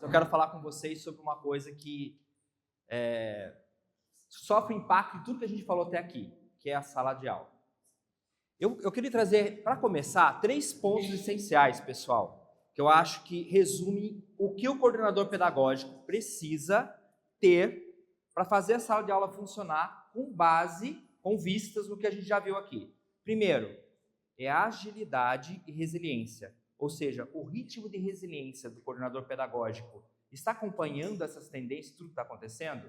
Eu quero falar com vocês sobre uma coisa que sofre impacto em tudo que a gente falou até aqui, que é a sala de aula. Eu queria trazer, para começar, 3 pontos essenciais, pessoal, que eu acho que resumem o que o coordenador pedagógico precisa ter para fazer a sala de aula funcionar com vistas no que a gente já viu aqui. Primeiro, é agilidade e resiliência, ou seja, o ritmo de resiliência do coordenador pedagógico está acompanhando essas tendências, tudo que está acontecendo?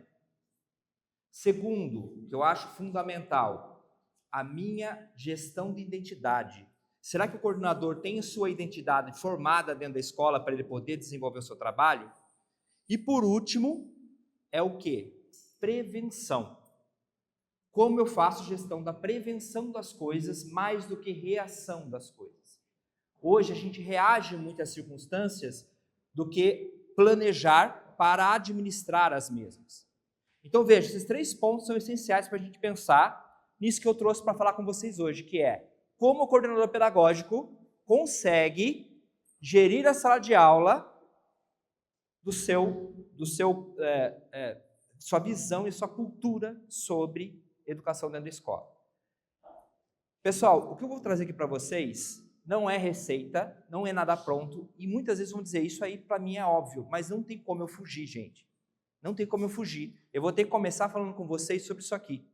Segundo, que eu acho fundamental, a minha gestão de identidade. Será que o coordenador tem a sua identidade formada dentro da escola para ele poder desenvolver o seu trabalho? E por último, é o quê? Prevenção. Como eu faço gestão da prevenção das coisas mais do que reação das coisas? Hoje a gente reage muito às circunstâncias do que planejar para administrar as mesmas. Então veja, esses 3 pontos são essenciais para a gente pensar nisso que eu trouxe para falar com vocês hoje, que é como o coordenador pedagógico consegue gerir a sala de aula sua visão e sua cultura sobre educação dentro da escola. Pessoal, o que eu vou trazer aqui para vocês não é receita, não é nada pronto, e muitas vezes vão dizer, isso aí para mim é óbvio, mas não tem como eu fugir, gente. Não tem como eu fugir. Eu vou ter que começar falando com vocês sobre isso aqui.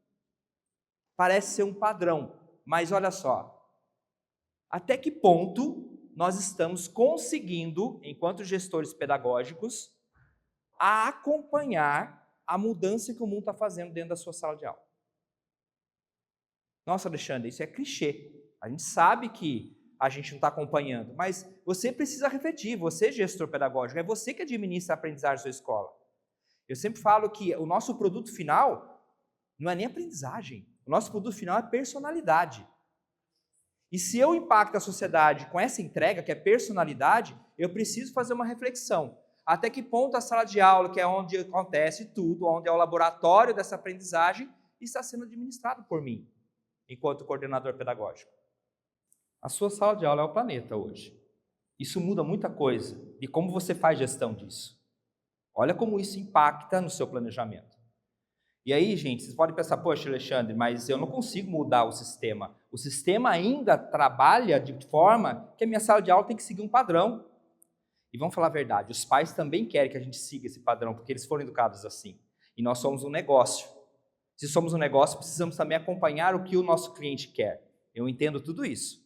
Parece ser um padrão, mas olha só, até que ponto nós estamos conseguindo, enquanto gestores pedagógicos, a acompanhar a mudança que o mundo está fazendo dentro da sua sala de aula. Nossa, Alexandre, isso é clichê. A gente sabe que a gente não está acompanhando, mas você precisa refletir, você, gestor pedagógico, é você que administra a aprendizagem da sua escola. Eu sempre falo que o nosso produto final não é nem aprendizagem, o nosso produto final é personalidade. E se eu impacto a sociedade com essa entrega, que é personalidade, eu preciso fazer uma reflexão. Até que ponto a sala de aula, que é onde acontece tudo, onde é o laboratório dessa aprendizagem, está sendo administrado por mim, enquanto coordenador pedagógico? A sua sala de aula é o planeta hoje. Isso muda muita coisa de como você faz gestão disso. Olha como isso impacta no seu planejamento. E aí, gente, vocês podem pensar, poxa, Alexandre, mas eu não consigo mudar o sistema. O sistema ainda trabalha de forma que a minha sala de aula tem que seguir um padrão. E vamos falar a verdade, os pais também querem que a gente siga esse padrão, porque eles foram educados assim. E nós somos um negócio. Se somos um negócio, precisamos também acompanhar o que o nosso cliente quer. Eu entendo tudo isso.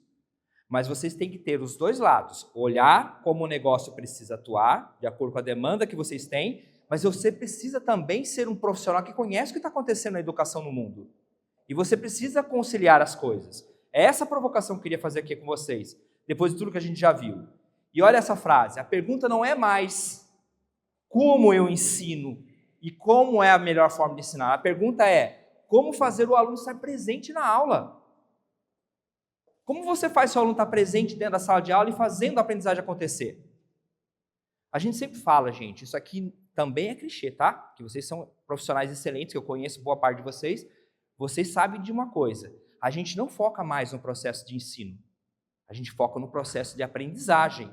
Mas vocês têm que ter os dois lados. Olhar como o negócio precisa atuar, de acordo com a demanda que vocês têm, mas você precisa também ser um profissional que conhece o que está acontecendo na educação no mundo. E você precisa conciliar as coisas. É essa provocação que eu queria fazer aqui com vocês, depois de tudo que a gente já viu. E olha essa frase, a pergunta não é mais como eu ensino e como é a melhor forma de ensinar. A pergunta é como fazer o aluno estar presente na aula. Como você faz seu aluno estar presente dentro da sala de aula e fazendo a aprendizagem acontecer? A gente sempre fala, gente, isso aqui também é clichê, tá? Que vocês são profissionais excelentes, que eu conheço boa parte de vocês. Vocês sabem de uma coisa, a gente não foca mais no processo de ensino. A gente foca no processo de aprendizagem,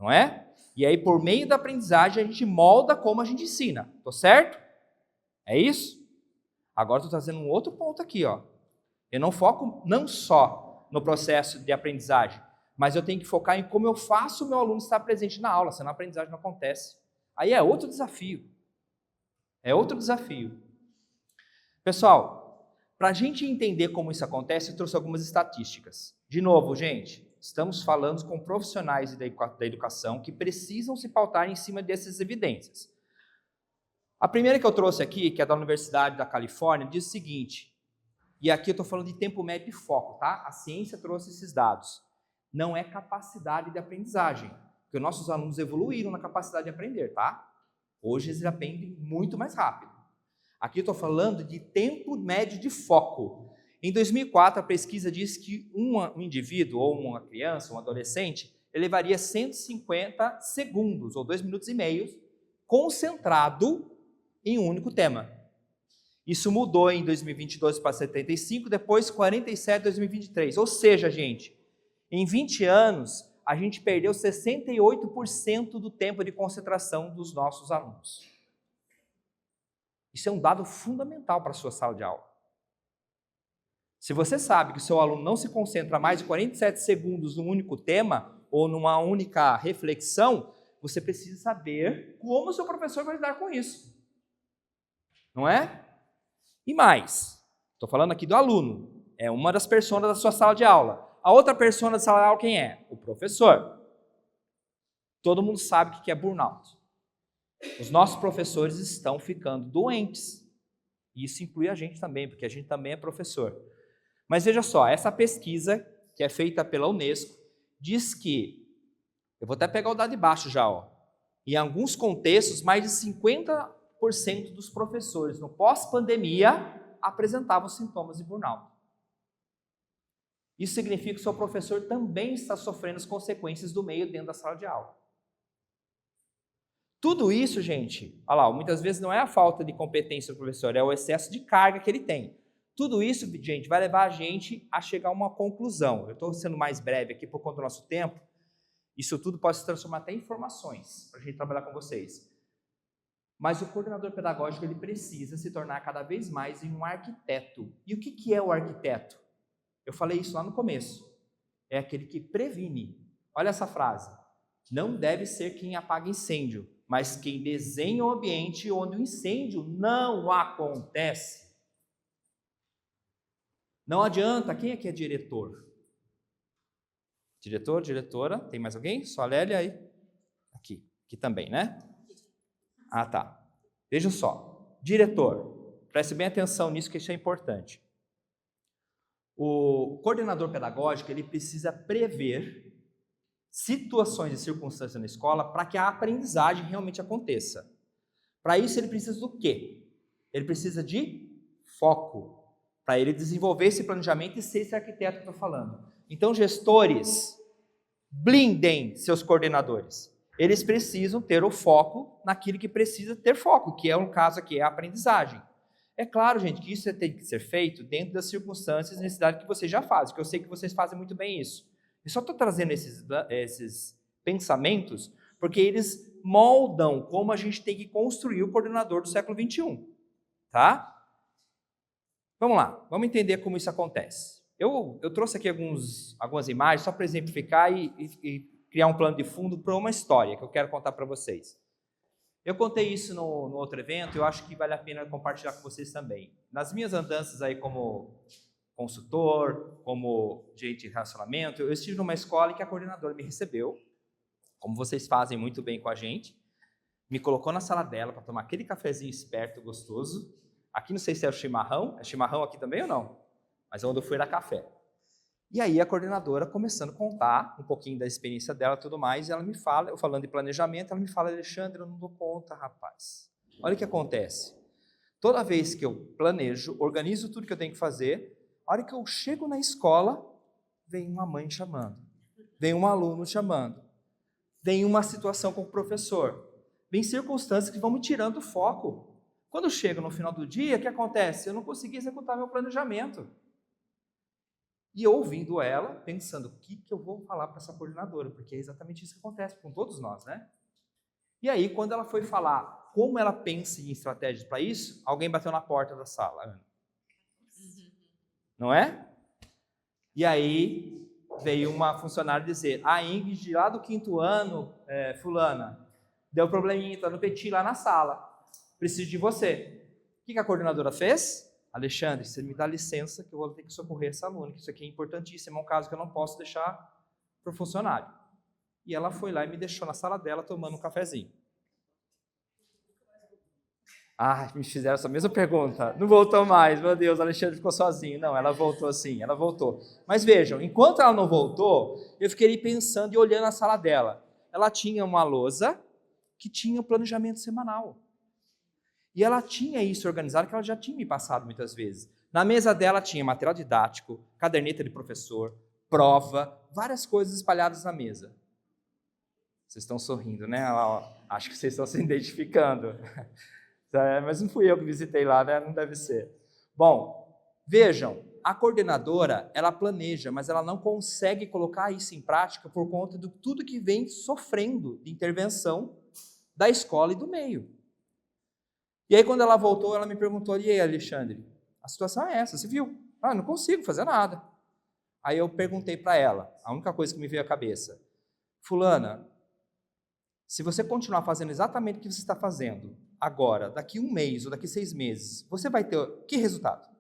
não é? E aí, por meio da aprendizagem, a gente molda como a gente ensina. Tô certo? É isso? Agora estou trazendo um outro ponto aqui, ó. Eu não foco não só no processo de aprendizagem, mas eu tenho que focar em como eu faço o meu aluno estar presente na aula, senão a aprendizagem não acontece. Aí é outro desafio. É outro desafio. Pessoal, para a gente entender como isso acontece, eu trouxe algumas estatísticas. De novo, gente, estamos falando com profissionais da educação que precisam se pautar em cima dessas evidências. A primeira que eu trouxe aqui, que é da Universidade da Califórnia, diz o seguinte, e aqui eu estou falando de tempo médio e foco, tá? A ciência trouxe esses dados. Não é capacidade de aprendizagem, porque nossos alunos evoluíram na capacidade de aprender, tá? Hoje eles aprendem muito mais rápido. Aqui eu estou falando de tempo médio de foco. Em 2004, a pesquisa diz que um indivíduo, ou uma criança, um adolescente, ele levaria 150 segundos, ou 2 minutos e meio, concentrado em um único tema. Isso mudou em 2022 para 75, depois 47 em 2023. Ou seja, gente, em 20 anos, a gente perdeu 68% do tempo de concentração dos nossos alunos. Isso é um dado fundamental para a sua sala de aula. Se você sabe que o seu aluno não se concentra mais de 47 segundos num único tema ou numa única reflexão, você precisa saber como o seu professor vai lidar com isso. Não é? E mais, estou falando aqui do aluno, é uma das personas da sua sala de aula. A outra persona da sala de aula quem é? O professor. Todo mundo sabe o que é burnout. Os nossos professores estão ficando doentes. E isso inclui a gente também, porque a gente também é professor. Mas veja só, essa pesquisa, que é feita pela Unesco, diz que, eu vou até pegar o dado de baixo já, ó, em alguns contextos, mais de 50% dos professores no pós-pandemia apresentavam sintomas de burnout. Isso significa que o seu professor também está sofrendo as consequências do meio dentro da sala de aula. Tudo isso, gente, olha lá, muitas vezes não é a falta de competência do professor, é o excesso de carga que ele tem. Tudo isso, gente, vai levar a gente a chegar a uma conclusão. Eu estou sendo mais breve aqui por conta do nosso tempo. Isso tudo pode se transformar até em informações para a gente trabalhar com vocês. Mas o coordenador pedagógico ele precisa se tornar cada vez mais em um arquiteto. E o que é o arquiteto? Eu falei isso lá no começo. É aquele que previne. Olha essa frase. Não deve ser quem apaga incêndio, mas quem desenha o ambiente onde o incêndio não acontece. Não adianta, quem aqui é diretor? Diretor, diretora, tem mais alguém? Só a Lélia aí? Aqui também, né? Ah, tá. Veja só, diretor, preste bem atenção nisso que isso é importante. O coordenador pedagógico, ele precisa prever situações e circunstâncias na escola para que a aprendizagem realmente aconteça. Para isso, ele precisa do quê? Ele precisa de foco, para ele desenvolver esse planejamento e ser esse arquiteto que eu estou falando. Então, gestores, blindem seus coordenadores. Eles precisam ter o foco naquilo que precisa ter foco, que é um caso aqui, é a aprendizagem. É claro, gente, que isso tem que ser feito dentro das circunstâncias e necessidades que vocês já fazem, que eu sei que vocês fazem muito bem isso. Eu só estou trazendo esses pensamentos porque eles moldam como a gente tem que construir o coordenador do século XXI. Tá? Vamos lá, vamos entender como isso acontece. Eu trouxe aqui algumas imagens só para exemplificar e criar um plano de fundo para uma história que eu quero contar para vocês. Eu contei isso no outro evento, eu acho que vale a pena compartilhar com vocês também. Nas minhas andanças aí como consultor, como gerente de relacionamento, eu estive numa escola em que a coordenadora me recebeu, como vocês fazem muito bem com a gente, me colocou na sala dela para tomar aquele cafezinho esperto, gostoso. Aqui não sei se é o chimarrão, é chimarrão aqui também ou não? Mas onde eu fui era café. E aí a coordenadora começando a contar um pouquinho da experiência dela e tudo mais, e ela me fala, eu falando de planejamento, ela me fala, Alexandre, eu não dou conta, rapaz. Olha o que acontece. Toda vez que eu planejo, organizo tudo que eu tenho que fazer, a hora que eu chego na escola, vem uma mãe chamando, vem um aluno chamando, vem uma situação com o professor, vem circunstâncias que vão me tirando o foco. Quando eu chego no final do dia, o que acontece? Eu não consegui executar meu planejamento. E eu ouvindo ela, pensando, o que eu vou falar para essa coordenadora? Porque é exatamente isso que acontece com todos nós, né? E aí, quando ela foi falar como ela pensa em estratégias para isso, alguém bateu na porta da sala. Não é? E aí, veio uma funcionária dizer, a Ingrid, lá do 5º ano, fulana, deu probleminha, está no petit lá na sala, preciso de você. O que a coordenadora fez? Alexandre, você me dá licença que eu vou ter que socorrer essa aluna, que isso aqui é importantíssimo, é um caso que eu não posso deixar para o funcionário. E ela foi lá e me deixou na sala dela tomando um cafezinho. Ah, me fizeram essa mesma pergunta. Não voltou mais, meu Deus, Alexandre ficou sozinho. Não, ela voltou sim, ela voltou. Mas vejam, enquanto ela não voltou, eu fiquei pensando e olhando a sala dela. Ela tinha uma lousa que tinha um planejamento semanal. E ela tinha isso organizado, que ela já tinha me passado muitas vezes. Na mesa dela tinha material didático, caderneta de professor, prova, várias coisas espalhadas na mesa. Vocês estão sorrindo, né? Acho que vocês estão se identificando. Mas não fui eu que visitei lá, né? Não deve ser. Bom, vejam, a coordenadora, ela planeja, mas ela não consegue colocar isso em prática por conta de tudo que vem sofrendo de intervenção da escola e do meio. E aí, quando ela voltou, ela me perguntou, e aí, Alexandre, a situação é essa, você viu? Ah, não consigo fazer nada. Aí eu perguntei para ela, a única coisa que me veio à cabeça, fulana, se você continuar fazendo exatamente o que você está fazendo agora, daqui 1 mês ou daqui 6 meses, você vai ter que resultado?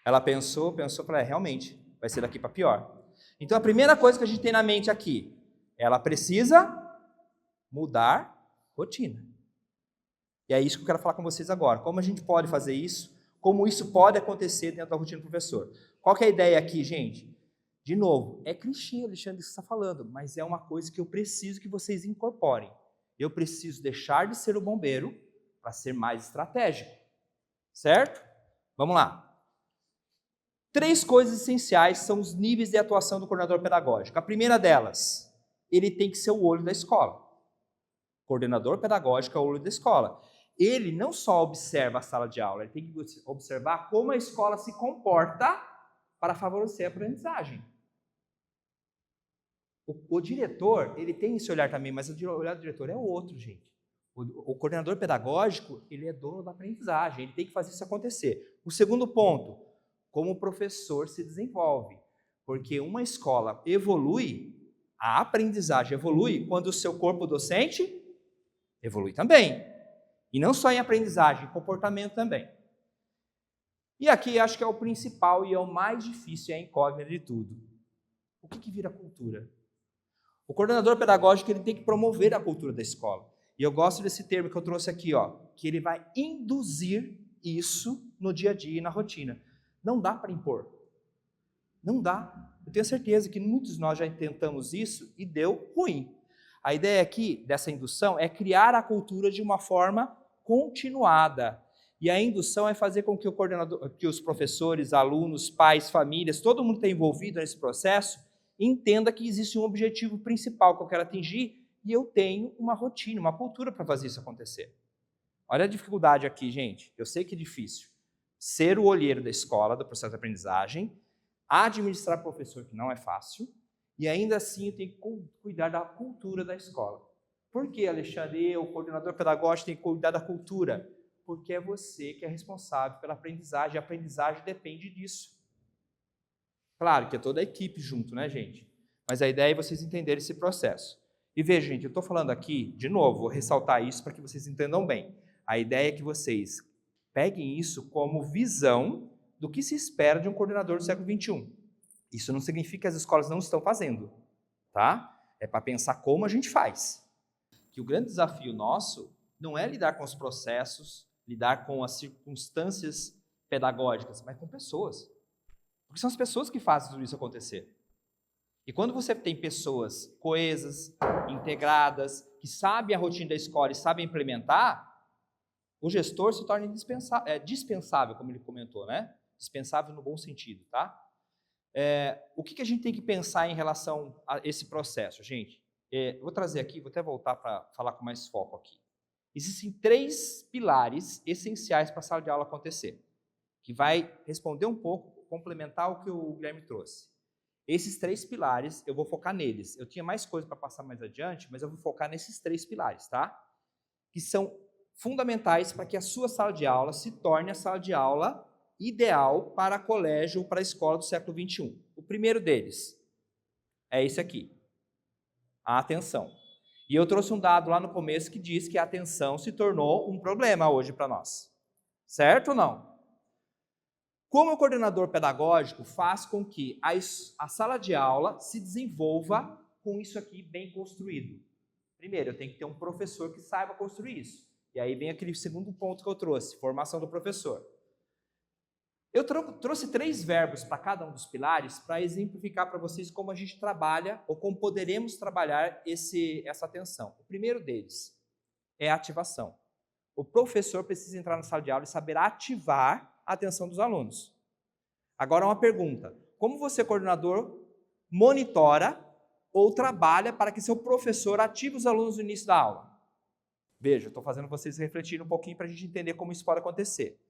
Ela pensou, falou, realmente, vai ser daqui para pior. Então a primeira coisa que a gente tem na mente aqui, ela precisa mudar rotina. E é isso que eu quero falar com vocês agora. Como a gente pode fazer isso? Como isso pode acontecer dentro da rotina do professor? Qual que é a ideia aqui, gente? De novo, é clichê, Alexandre, que você está falando, mas é uma coisa que eu preciso que vocês incorporem. Eu preciso deixar de ser o bombeiro para ser mais estratégico. Certo? Vamos lá. 3 coisas essenciais são os níveis de atuação do coordenador pedagógico. A primeira delas, ele tem que ser o olho da escola. O coordenador pedagógico é o olho da escola. Ele não só observa a sala de aula, ele tem que observar como a escola se comporta para favorecer a aprendizagem. O diretor, ele tem esse olhar também, mas o olhar do diretor é outro, gente. O coordenador pedagógico, ele é dono da aprendizagem, ele tem que fazer isso acontecer. O segundo ponto, como o professor se desenvolve. Porque uma escola evolui, a aprendizagem evolui, quando o seu corpo docente evolui também. E não só em aprendizagem, em comportamento também. E aqui acho que é o principal e é o mais difícil, é a incógnita de tudo. O que vira cultura? O coordenador pedagógico, ele tem que promover a cultura da escola. E eu gosto desse termo que eu trouxe aqui, ó, que ele vai induzir isso no dia a dia e na rotina. Não dá para impor. Não dá. Eu tenho certeza que muitos de nós já tentamos isso e deu ruim. A ideia aqui dessa indução é criar a cultura de uma forma continuada. E a indução é fazer com que o coordenador, que os professores, alunos, pais, famílias, todo mundo que está envolvido nesse processo, entenda que existe um objetivo principal que eu quero atingir e eu tenho uma rotina, uma cultura para fazer isso acontecer. Olha a dificuldade aqui, gente. Eu sei que é difícil. Ser o olheiro da escola, do processo de aprendizagem, administrar professor, que não é fácil, e ainda assim eu tenho que cuidar da cultura da escola. Por que, Alexandre, o coordenador pedagógico tem que cuidar da cultura? Porque é você que é responsável pela aprendizagem, e a aprendizagem depende disso. Claro que é toda a equipe junto, né, gente? Mas a ideia é vocês entenderem esse processo. E veja, gente, eu estou falando aqui, de novo, vou ressaltar isso para que vocês entendam bem. A ideia é que vocês peguem isso como visão do que se espera de um coordenador do século XXI. Isso não significa que as escolas não estão fazendo, tá? É para pensar como a gente faz. Que o grande desafio nosso não é lidar com os processos, lidar com as circunstâncias pedagógicas, mas com pessoas. Porque são as pessoas que fazem tudo isso acontecer. E quando você tem pessoas coesas, integradas, que sabem a rotina da escola e sabem implementar, o gestor se torna dispensável, como ele comentou, né? Dispensável no bom sentido, tá? O que a gente tem que pensar em relação a esse processo, gente? Vou trazer aqui, vou até voltar para falar com mais foco aqui. Existem 3 pilares essenciais para a sala de aula acontecer, que vai responder um pouco, complementar o que o Guilherme trouxe. Esses 3 pilares, eu vou focar neles. Eu tinha mais coisa para passar mais adiante, mas eu vou focar nesses 3 pilares, tá? Que são fundamentais para que a sua sala de aula se torne a sala de aula ideal para colégio ou para a escola do século XXI. O primeiro deles é esse aqui, a atenção. E eu trouxe um dado lá no começo que diz que a atenção se tornou um problema hoje para nós. Certo ou não? Como o coordenador pedagógico faz com que a sala de aula se desenvolva com isso aqui bem construído? Primeiro, eu tenho que ter um professor que saiba construir isso. E aí vem aquele segundo ponto que eu trouxe, formação do professor. Eu trouxe 3 verbos para cada um dos pilares para exemplificar para vocês como a gente trabalha ou como poderemos trabalhar essa atenção. O primeiro deles é a ativação. O professor precisa entrar na sala de aula e saber ativar a atenção dos alunos. Agora uma pergunta, como você, coordenador, monitora ou trabalha para que seu professor ative os alunos no início da aula? Veja, estou fazendo vocês refletirem um pouquinho para a gente entender como isso pode acontecer.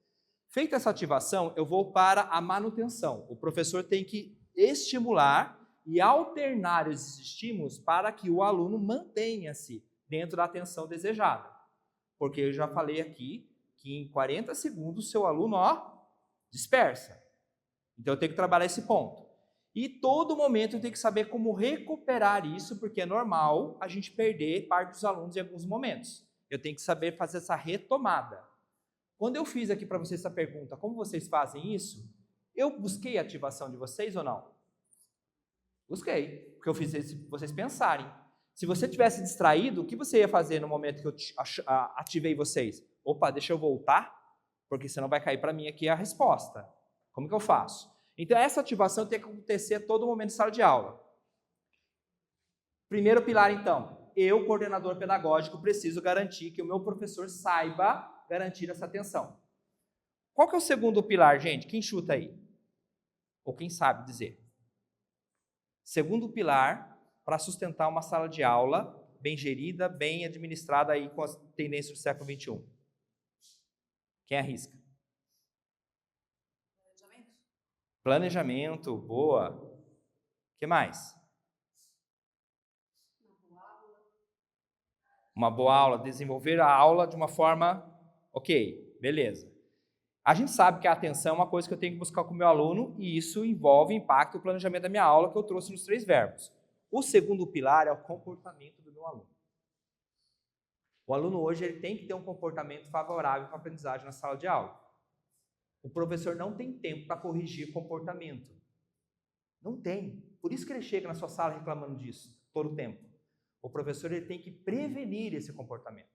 Feita essa ativação, eu vou para a manutenção. O professor tem que estimular e alternar os estímulos para que o aluno mantenha-se dentro da atenção desejada. Porque eu já falei aqui que em 40 segundos seu aluno, dispersa. Então eu tenho que trabalhar esse ponto. E todo momento eu tenho que saber como recuperar isso, porque é normal a gente perder parte dos alunos em alguns momentos. Eu tenho que saber fazer essa retomada. Quando eu fiz aqui para vocês essa pergunta, como vocês fazem isso? Eu busquei a ativação de vocês ou não? Busquei, porque eu fiz vocês pensarem. Se você tivesse distraído, o que você ia fazer no momento que eu ativei vocês? Opa, deixa eu voltar, porque senão vai cair para mim aqui a resposta. Como que eu faço? Então, essa ativação tem que acontecer a todo momento de sala de aula. Primeiro pilar, então. Eu, coordenador pedagógico, preciso garantir que o meu professor saiba garantir essa atenção. Qual que é o segundo pilar, gente? Quem chuta aí? Ou quem sabe dizer? Segundo pilar, para sustentar uma sala de aula bem gerida, bem administrada aí com as tendências do século XXI. Quem arrisca? Planejamento, boa. O que mais? Uma boa aula, desenvolver a aula de uma forma, ok, beleza. A gente sabe que a atenção é uma coisa que eu tenho que buscar com o meu aluno e isso envolve impacto no planejamento da minha aula que eu trouxe nos 3 verbos. O segundo pilar é o comportamento do meu aluno. O aluno hoje ele tem que ter um comportamento favorável para a aprendizagem na sala de aula. O professor não tem tempo para corrigir comportamento. Não tem. Por isso que ele chega na sua sala reclamando disso todo o tempo. O professor ele tem que prevenir esse comportamento.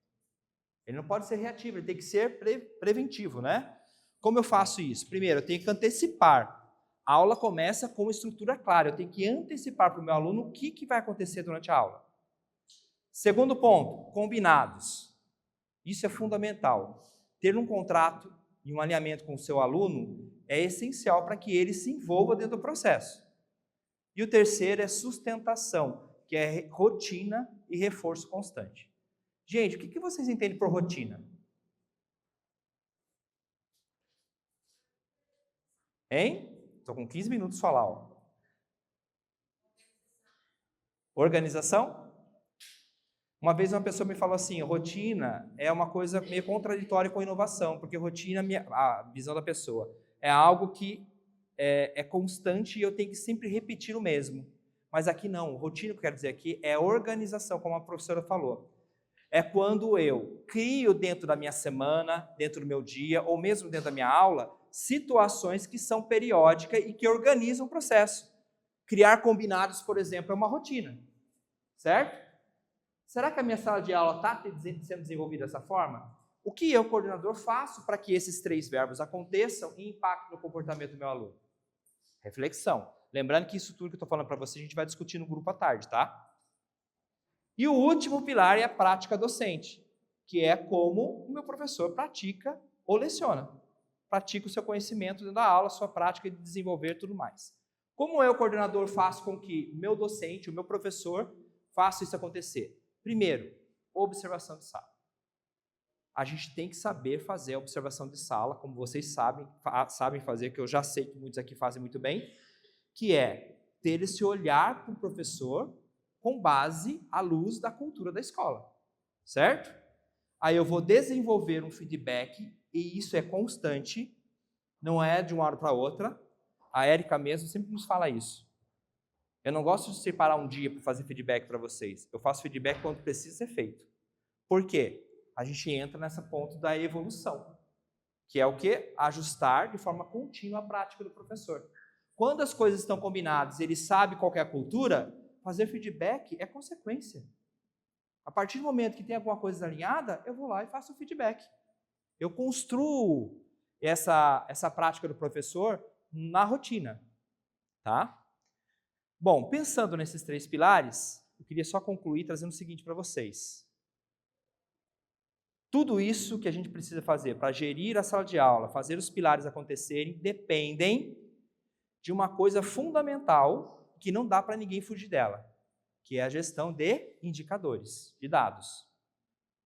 Ele não pode ser reativo, ele tem que ser preventivo, né? Como eu faço isso? Primeiro, eu tenho que antecipar. A aula começa com uma estrutura clara. Eu tenho que antecipar para o meu aluno o que vai acontecer durante a aula. Segundo ponto, combinados. Isso é fundamental. Ter um contrato e um alinhamento com o seu aluno é essencial para que ele se envolva dentro do processo. E o terceiro é sustentação, que é rotina e reforço constante. Gente, o que vocês entendem por rotina? Hein? Estou com 15 minutos para falar. Organização? Uma vez uma pessoa me falou assim, rotina é uma coisa meio contraditória com inovação, porque rotina, a visão da pessoa, é algo que é constante e eu tenho que sempre repetir o mesmo. Mas aqui não, rotina que eu quero dizer aqui é organização, como a professora falou. É quando eu crio dentro da minha semana, dentro do meu dia, ou mesmo dentro da minha aula, situações que são periódicas e que organizam o processo. Criar combinados, por exemplo, é uma rotina, certo? Será que a minha sala de aula está sendo desenvolvida dessa forma? O que eu, coordenador, faço para que esses 3 verbos aconteçam e impactem no comportamento do meu aluno? Reflexão. Lembrando que isso tudo que eu estou falando para você, a gente vai discutir no grupo à tarde, tá? E o último pilar é a prática docente, que é como o meu professor pratica ou leciona. Pratica o seu conhecimento dentro da aula, sua prática de desenvolver e tudo mais. Como eu, coordenador, faço com que o meu docente, o meu professor, faça isso acontecer? Primeiro, observação de sala. A gente tem que saber fazer a observação de sala, como vocês sabem fazer, que eu já sei que muitos aqui fazem muito bem, que é ter esse olhar para o professor com base à luz da cultura da escola, certo? Aí eu vou desenvolver um feedback, e isso é constante, não é de uma hora para outra. A Érica mesmo sempre nos fala isso. Eu não gosto de separar um dia para fazer feedback para vocês. Eu faço feedback quando precisa ser feito. Por quê? A gente entra nessa ponto da evolução, que é o quê? Ajustar de forma contínua a prática do professor. Quando as coisas estão combinadas, ele sabe qual é a cultura, fazer feedback é consequência. A partir do momento que tem alguma coisa alinhada, eu vou lá e faço o feedback. Eu construo essa prática do professor na rotina, tá? Bom, pensando nesses 3 pilares, eu queria só concluir trazendo o seguinte para vocês. Tudo isso que a gente precisa fazer para gerir a sala de aula, fazer os pilares acontecerem, dependem de uma coisa fundamental que não dá para ninguém fugir dela, que é a gestão de indicadores, de dados.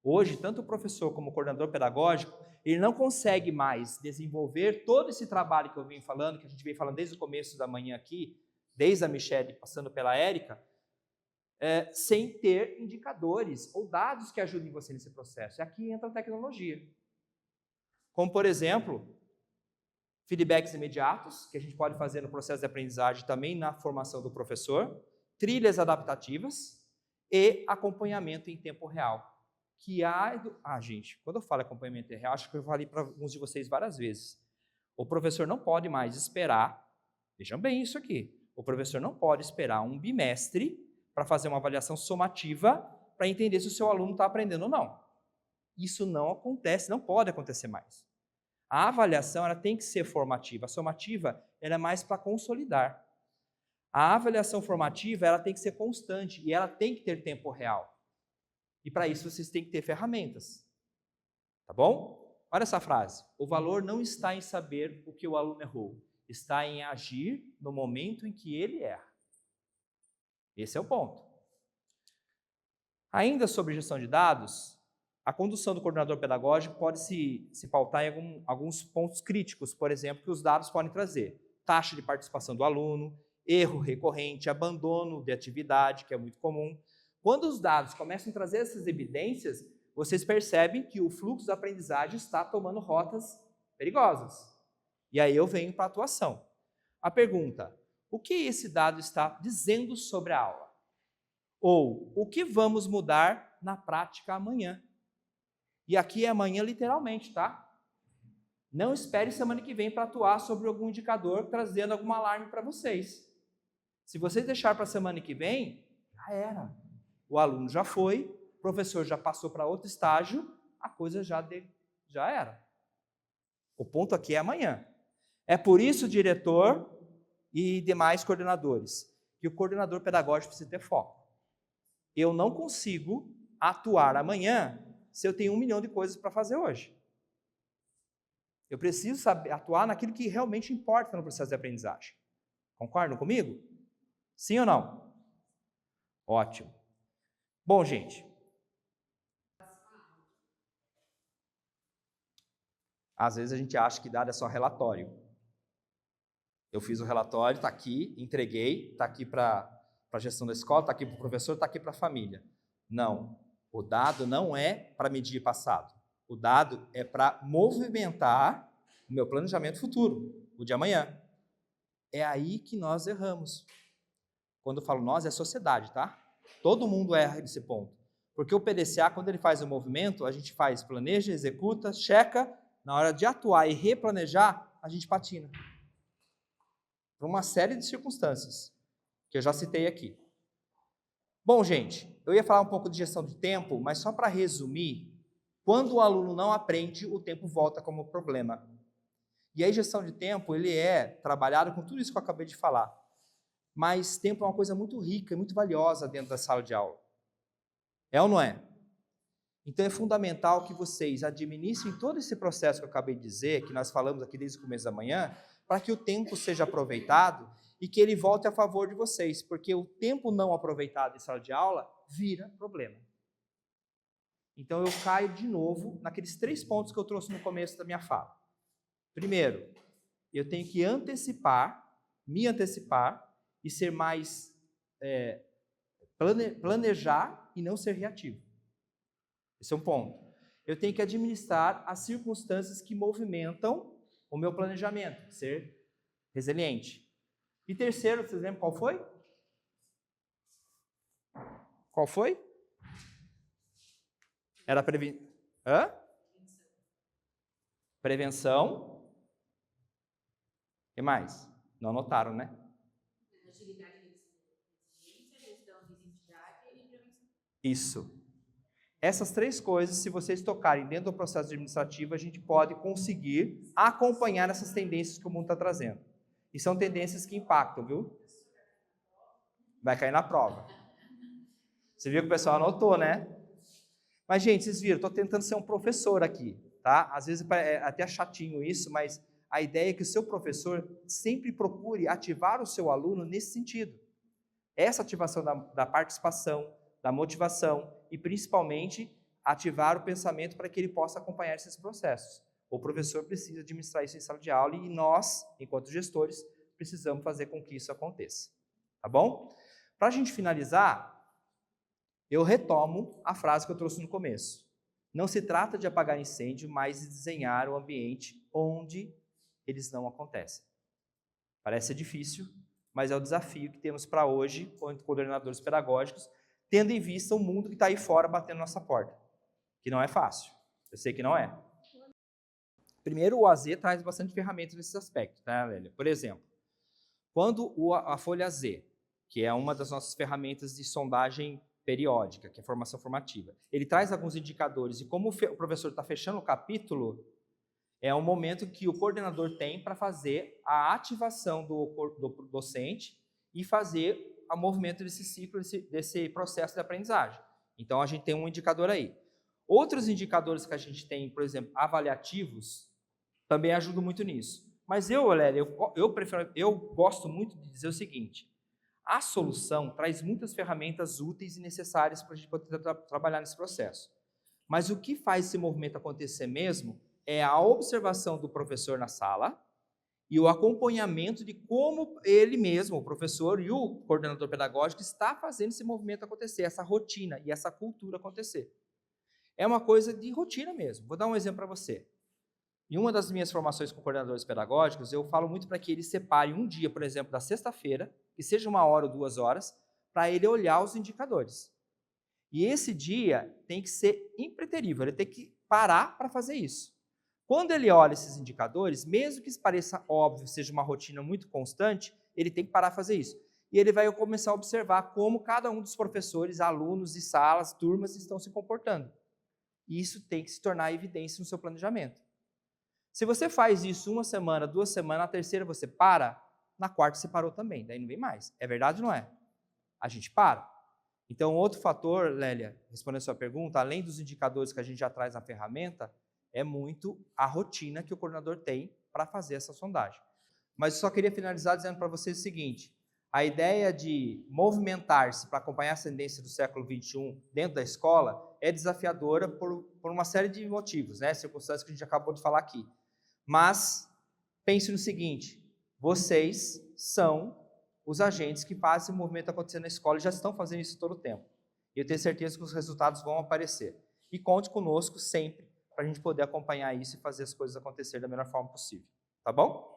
Hoje, tanto o professor como o coordenador pedagógico, ele não consegue mais desenvolver todo esse trabalho que eu vim falando, que a gente vem falando desde o começo da manhã aqui, desde a Michelle passando pela Érica, sem ter indicadores ou dados que ajudem você nesse processo. E aqui entra a tecnologia. Como, por exemplo, feedbacks imediatos, que a gente pode fazer no processo de aprendizagem também na formação do professor, trilhas adaptativas e acompanhamento em tempo real. Gente, quando eu falo acompanhamento em tempo real, acho que eu falei para alguns de vocês várias vezes. O professor não pode mais esperar, vejam bem isso aqui, o professor não pode esperar um bimestre para fazer uma avaliação somativa para entender se o seu aluno está aprendendo ou não. Isso não acontece, não pode acontecer mais. A avaliação ela tem que ser formativa. A somativa ela é mais para consolidar. A avaliação formativa ela tem que ser constante e ela tem que ter tempo real. E para isso vocês têm que ter ferramentas. Tá bom? Olha essa frase. O valor não está em saber o que o aluno errou, está em agir no momento em que ele erra. Esse é o ponto. Ainda sobre gestão de dados, a condução do coordenador pedagógico pode se pautar em alguns pontos críticos, por exemplo, que os dados podem trazer. Taxa de participação do aluno, erro recorrente, abandono de atividade, que é muito comum. Quando os dados começam a trazer essas evidências, vocês percebem que o fluxo da aprendizagem está tomando rotas perigosas. E aí eu venho para a atuação. A pergunta, o que esse dado está dizendo sobre a aula? Ou, o que vamos mudar na prática amanhã? E aqui é amanhã literalmente, tá? Não espere semana que vem para atuar sobre algum indicador trazendo algum alarme para vocês. Se vocês deixar para a semana que vem, já era. O aluno já foi, o professor já passou para outro estágio, a coisa já era. O ponto aqui é amanhã. É por isso, diretor e demais coordenadores, que o coordenador pedagógico precisa ter foco. Eu não consigo atuar amanhã se eu tenho 1 milhão de coisas para fazer hoje. Eu preciso saber atuar naquilo que realmente importa no processo de aprendizagem. Concordam comigo? Sim ou não? Ótimo. Bom, gente. Às vezes a gente acha que dado é só relatório. Eu fiz o relatório, está aqui, entreguei, está aqui para a gestão da escola, está aqui para o professor, está aqui para a família. Não. O dado não é para medir passado. O dado é para movimentar o meu planejamento futuro, o de amanhã. É aí que nós erramos. Quando eu falo nós, é a sociedade, tá? Todo mundo erra nesse ponto. Porque o PDCA, quando ele faz o movimento, a gente faz, planeja, executa, checa, na hora de atuar e replanejar, a gente patina. Por uma série de circunstâncias, que eu já citei aqui. Bom, gente, eu ia falar um pouco de gestão de tempo, mas só para resumir, quando o aluno não aprende, o tempo volta como problema. E aí, gestão de tempo, ele é trabalhado com tudo isso que eu acabei de falar. Mas tempo é uma coisa muito rica e muito valiosa dentro da sala de aula. É ou não é? Então, é fundamental que vocês administrem todo esse processo que eu acabei de dizer, que nós falamos aqui desde o começo da manhã, para que o tempo seja aproveitado e que ele volte a favor de vocês, porque o tempo não aproveitado em sala de aula vira problema. Então, eu caio de novo naqueles 3 pontos que eu trouxe no começo da minha fala. Primeiro, eu tenho que me antecipar e ser mais, planejar e não ser reativo. Esse é um ponto. Eu tenho que administrar as circunstâncias que movimentam o meu planejamento, ser resiliente. E terceiro, vocês lembram qual foi? Qual foi? Era prevenção. O que mais? Não anotaram, né? Isso. Essas 3 coisas, se vocês tocarem dentro do processo administrativo, a gente pode conseguir acompanhar essas tendências que o mundo está trazendo. E são tendências que impactam, viu? Vai cair na prova. Você viu que o pessoal anotou, né? Mas, gente, vocês viram, estou tentando ser um professor aqui, tá? Às vezes é até chatinho isso, mas a ideia é que o seu professor sempre procure ativar o seu aluno nesse sentido. Essa ativação da participação, da motivação e, principalmente, ativar o pensamento para que ele possa acompanhar esses processos. O professor precisa administrar isso em sala de aula e nós, enquanto gestores, precisamos fazer com que isso aconteça. Tá bom? Para a gente finalizar, eu retomo a frase que eu trouxe no começo. Não se trata de apagar incêndio, mas de desenhar o ambiente onde eles não acontecem. Parece difícil, mas é o desafio que temos para hoje, como coordenadores pedagógicos, tendo em vista o mundo que está aí fora batendo na nossa porta, que não é fácil. Eu sei que não é. Primeiro, o AZ traz bastante ferramentas nesse aspecto, tá, Lélia? Por exemplo, quando a folha Z, que é uma das nossas ferramentas de sondagem periódica, que é formação formativa, ele traz alguns indicadores, e como o professor está fechando o capítulo, é um momento que o coordenador tem para fazer a ativação do docente e fazer o movimento desse ciclo, desse processo de aprendizagem. Então, a gente tem um indicador aí. Outros indicadores que a gente tem, por exemplo, avaliativos, também ajudam muito nisso. Mas Lélia, eu gosto muito de dizer o seguinte: a solução traz muitas ferramentas úteis e necessárias para a gente poder trabalhar nesse processo. Mas o que faz esse movimento acontecer mesmo é a observação do professor na sala e o acompanhamento de como ele mesmo, o professor e o coordenador pedagógico, está fazendo esse movimento acontecer, essa rotina e essa cultura acontecer. É uma coisa de rotina mesmo. Vou dar um exemplo para você. Em uma das minhas formações com coordenadores pedagógicos, eu falo muito para que ele separe um dia, por exemplo, da sexta-feira, que seja 1 hora ou 2 horas, para ele olhar os indicadores. E esse dia tem que ser impreterível, ele tem que parar para fazer isso. Quando ele olha esses indicadores, mesmo que isso pareça óbvio, seja uma rotina muito constante, ele tem que parar para fazer isso. E ele vai começar a observar como cada um dos professores, alunos e salas, turmas estão se comportando. E isso tem que se tornar evidência no seu planejamento. Se você faz isso 1 semana, 2 semanas, na terceira você para, na quarta você parou também, daí não vem mais. É verdade ou não é? A gente para. Então, outro fator, Lélia, respondendo a sua pergunta, além dos indicadores que a gente já traz na ferramenta, é muito a rotina que o coordenador tem para fazer essa sondagem. Mas eu só queria finalizar dizendo para vocês o seguinte: a ideia de movimentar-se para acompanhar a tendência do século XXI dentro da escola é desafiadora por uma série de motivos, né? Circunstâncias que a gente acabou de falar aqui. Mas pense no seguinte: vocês são os agentes que fazem o movimento acontecer na escola e já estão fazendo isso todo o tempo. E eu tenho certeza que os resultados vão aparecer. E conte conosco sempre para a gente poder acompanhar isso e fazer as coisas acontecer da melhor forma possível. Tá bom?